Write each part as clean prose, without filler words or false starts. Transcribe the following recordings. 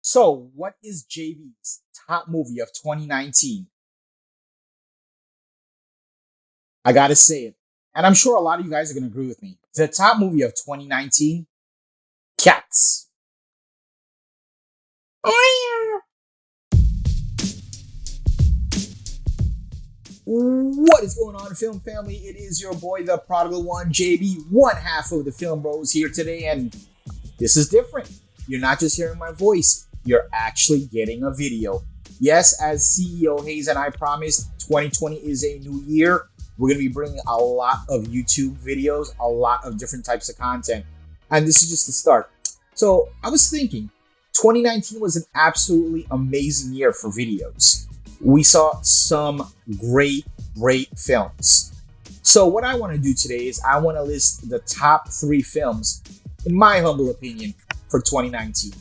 So, what is JB's top movie of 2019? I gotta say it. And I'm sure a lot of you guys are gonna agree with me. The top movie of 2019, Cats. What is going on, film family? It is your boy, the Prodigal One Jay B, one half of the Film Bros here today, and this is different. You're not just hearing my voice, you're actually getting a video. Yes, as CEO Hayes and I promised, 2020 is a new year. We're going to be bringing a lot of YouTube videos, a lot of different types of content, and this is just the start. So I was thinking, 2019 was an absolutely amazing year for videos. We saw some great films. So what I want to do today is I want to list the top 3 films, in my humble opinion, for 2019.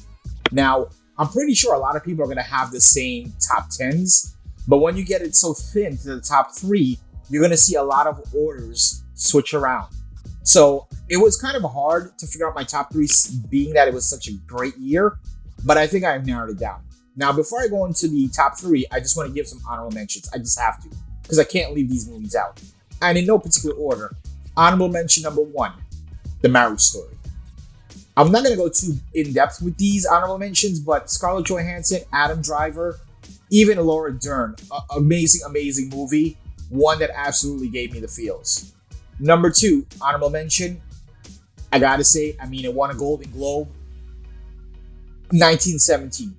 Now, I'm pretty sure a lot of people are going to have the same top 10s, but when you get it so thin to the top 3, you're going to see a lot of orders switch around. So it was kind of hard to figure out my top 3, being that it was such a great year, but I think I've narrowed it down. Now, before I go into the top 3, I just want to give some honorable mentions. I just have to, because I can't leave these movies out. And in no particular order, honorable mention number 1, The Marriage Story. I'm not going to go too in-depth with these honorable mentions, but Scarlett Johansson, Adam Driver, even Laura Dern, amazing movie. One that absolutely gave me the feels. Number 2, honorable mention, I gotta say, it won a Golden Globe. 1917.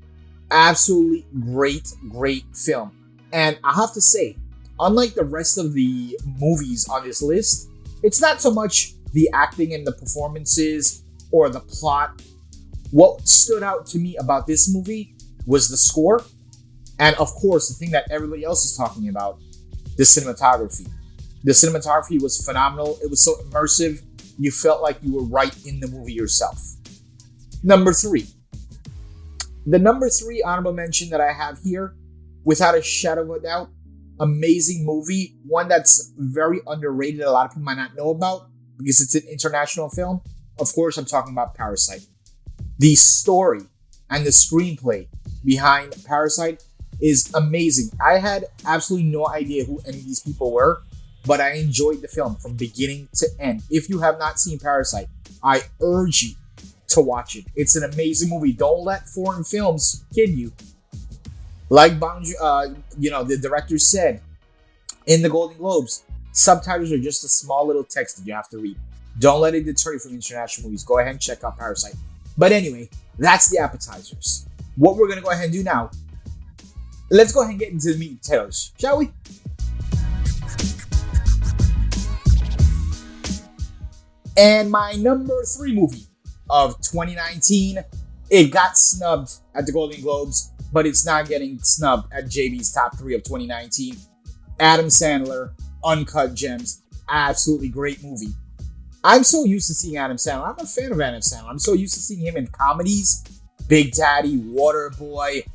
Absolutely great film. And I have to say, unlike the rest of the movies on this list, it's not so much the acting and the performances or the plot. What stood out to me about this movie was the score. And of course, the thing that everybody else is talking about, the cinematography. The cinematography was phenomenal. It was so immersive. You felt like you were right in the movie yourself. Number 3. The number 3 honorable mention that I have here, without a shadow of a doubt, amazing movie. One that's very underrated. A lot of people might not know about because it's an international film. Of course, I'm talking about Parasite. The story and the screenplay behind Parasite is amazing. I had absolutely no idea who any of these people were, but I enjoyed the film from beginning to end. If you have not seen Parasite, I urge you to watch it. It's an amazing movie. Don't let foreign films kid you. Like the director said in the Golden Globes, subtitles are just a small little text that you have to read. Don't let it deter you from international movies. Go ahead and check out Parasite. But anyway, that's the appetizers. What we're going to go ahead and do now, let's go ahead and get into the meat and potatoes, shall we? And my number 3 movie of 2019, it got snubbed at the Golden Globes, but it's not getting snubbed at JB's top 3 of 2019. Adam Sandler, Uncut Gems, absolutely great movie. I'm so used to seeing Adam Sandler. I'm a fan of Adam Sandler. I'm so used to seeing him in comedies, Big Daddy, Waterboy.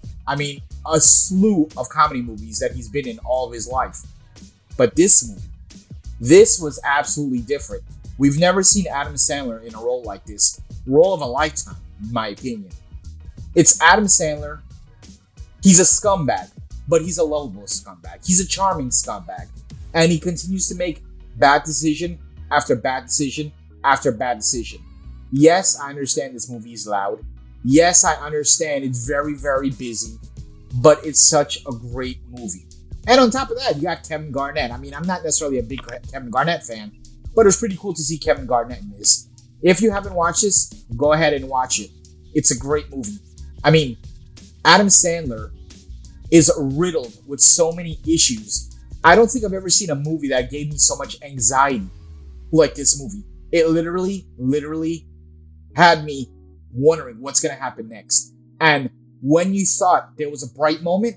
A slew of comedy movies that he's been in all of his life. But this movie, this was absolutely different. We've never seen Adam Sandler in a role like this. Role of a lifetime, in my opinion. It's Adam Sandler. He's a scumbag, but he's a lovable scumbag. He's a charming scumbag. And he continues to make bad decision after bad decision after bad decision. Yes, I understand this movie is loud. Yes, I understand it's very busy. But it's such a great movie. And on top of that, you got Kevin Garnett. I'm not necessarily a big Kevin Garnett fan, but it was pretty cool to see Kevin Garnett in this. If you haven't watched this, go ahead and watch it. It's a great movie. Adam Sandler is riddled with so many issues. I don't think I've ever seen a movie that gave me so much anxiety like this movie. It literally had me wondering what's going to happen next. And when you thought there was a bright moment,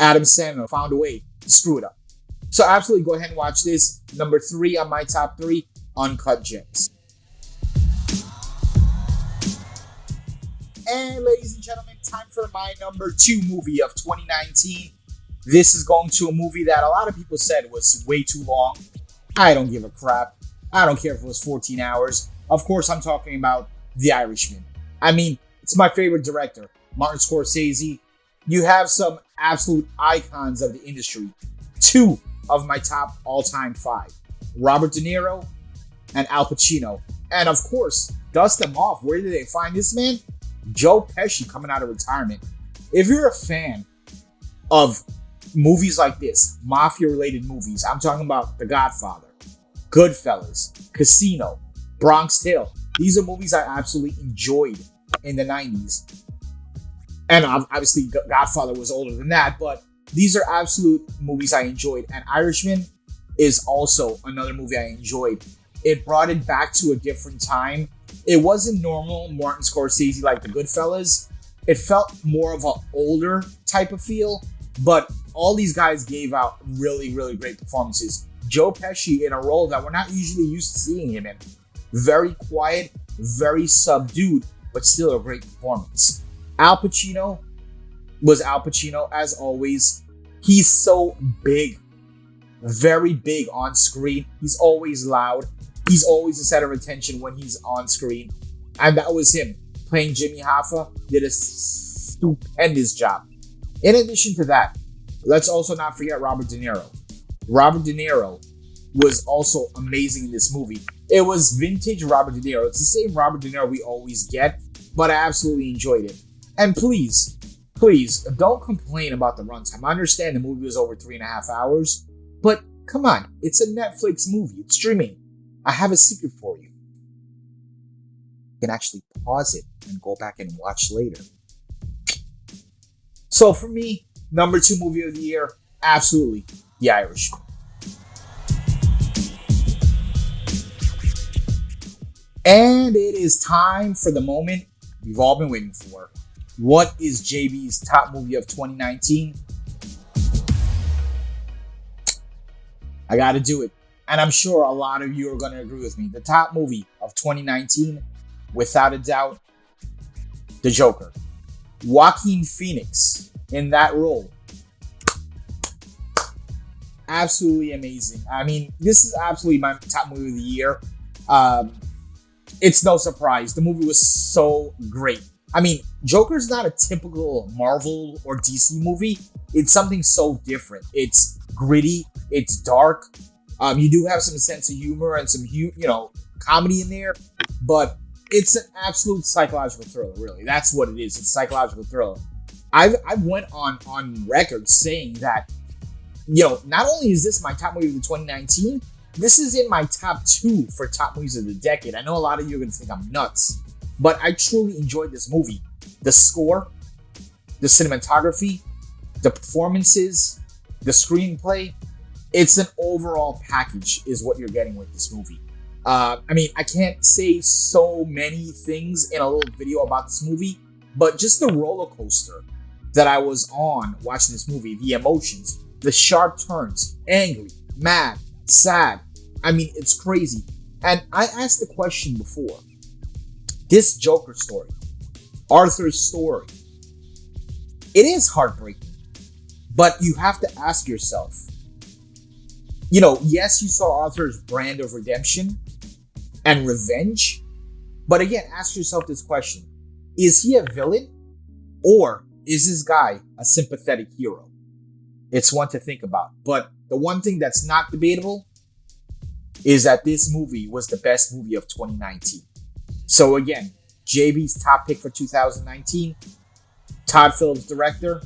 Adam Sandler found a way to screw it up. So absolutely go ahead and watch this. Number 3 on my top 3, Uncut Gems. And ladies and gentlemen, time for my number 2 movie of 2019. This is going to a movie that a lot of people said was way too long. I don't give a crap. I don't care if it was 14 hours. Of course, I'm talking about The Irishman. It's my favorite director. Martin Scorsese. You have some absolute icons of the industry. Two of my top all-time five, Robert De Niro and Al Pacino. And of course, dust them off. Where did they find this man? Joe Pesci coming out of retirement. If you're a fan of movies like this, mafia-related movies, I'm talking about The Godfather, Goodfellas, Casino, Bronx Tale. These are movies I absolutely enjoyed in the 90s. And obviously, Godfather was older than that, but these are absolute movies I enjoyed. And Irishman is also another movie I enjoyed. It brought it back to a different time. It wasn't normal Martin Scorsese like the Goodfellas. It felt more of an older type of feel, but all these guys gave out really, really great performances. Joe Pesci in a role that we're not usually used to seeing him in. Very quiet, very subdued, but still a great performance. Al Pacino was Al Pacino as always. He's so big, very big on screen. He's always loud. He's always the center of attention when he's on screen. And that was him. Playing Jimmy Hoffa, did a stupendous job. In addition to that, let's also not forget Robert De Niro. Robert De Niro was also amazing in this movie. It was vintage Robert De Niro. It's the same Robert De Niro we always get, but I absolutely enjoyed it. And please, don't complain about the runtime. I understand the movie was over 3.5 hours, but come on, it's a Netflix movie. It's streaming. I have a secret for you. You can actually pause it and go back and watch later. So for me, number 2 movie of the year, absolutely, The Irishman. And it is time for the moment we've all been waiting for. What is JB's top movie of 2019? I gotta do it. And I'm sure a lot of you are going to agree with me. The top movie of 2019, without a doubt, The Joker. Joaquin Phoenix in that role. Absolutely amazing. I mean, this is absolutely my top movie of the year. It's no surprise. The movie was so great. I mean, Joker's not a typical Marvel or DC movie. It's something so different. It's gritty. It's dark. You do have some sense of humor and some, comedy in there, but it's an absolute psychological thriller, really. That's what it is. It's a psychological thriller. I went on record saying that, not only is this my top movie of 2019, this is in my top 2 for top movies of the decade. I know a lot of you are going to think I'm nuts, but I truly enjoyed this movie. The score, the cinematography, the performances, the screenplay. It's an overall package is what you're getting with this movie. I can't say so many things in a little video about this movie, but just the roller coaster that I was on watching this movie, the emotions, the sharp turns, angry, mad, sad. It's crazy. And I asked the question before. This Joker story, Arthur's story, it is heartbreaking, but you have to ask yourself, yes, you saw Arthur's brand of redemption and revenge, but again, ask yourself this question. Is he a villain or is this guy a sympathetic hero? It's one to think about. But the one thing that's not debatable is that this movie was the best movie of 2019. So again, JB's top pick for 2019, Todd Phillips director,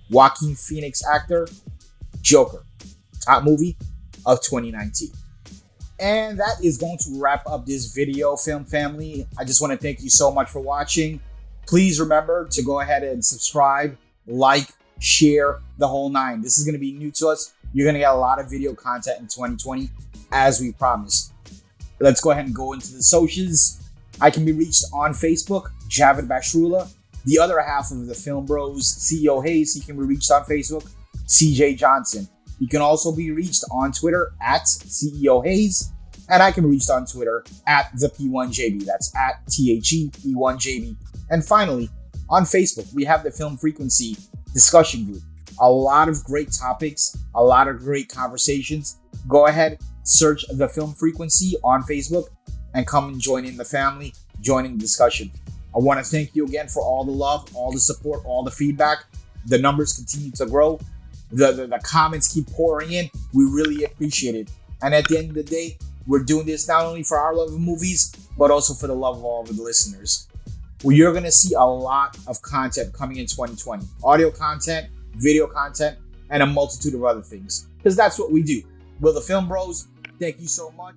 Joaquin Phoenix actor, Joker, top movie of 2019. And that is going to wrap up this video, film family. I just want to thank you so much for watching. Please remember to go ahead and subscribe, like, share, the whole 9. This is going to be new to us. You're going to get a lot of video content in 2020, as we promised. Let's go ahead and go into the socials. I can be reached on Facebook, Javid Bashrula. The other half of the Film Bros, CEO Hayes, he can be reached on Facebook, CJ Johnson. You can also be reached on Twitter at CEO Hayes, and I can be reached on Twitter at the P1 JB. That's at THE P1 JB. And finally, on Facebook, we have the Film Frequency discussion group. A lot of great topics, a lot of great conversations. Go ahead, search the Film Frequency on Facebook, and come and join in the family, join in the discussion. I want to thank you again for all the love, all the support, all the feedback. The numbers continue to grow. The comments keep pouring in. We really appreciate it. And at the end of the day, we're doing this not only for our love of movies, but also for the love of all of the listeners. Well, you're going to see a lot of content coming in 2020. Audio content, video content, and a multitude of other things. Because that's what we do. We're the Film Bros. Thank you so much.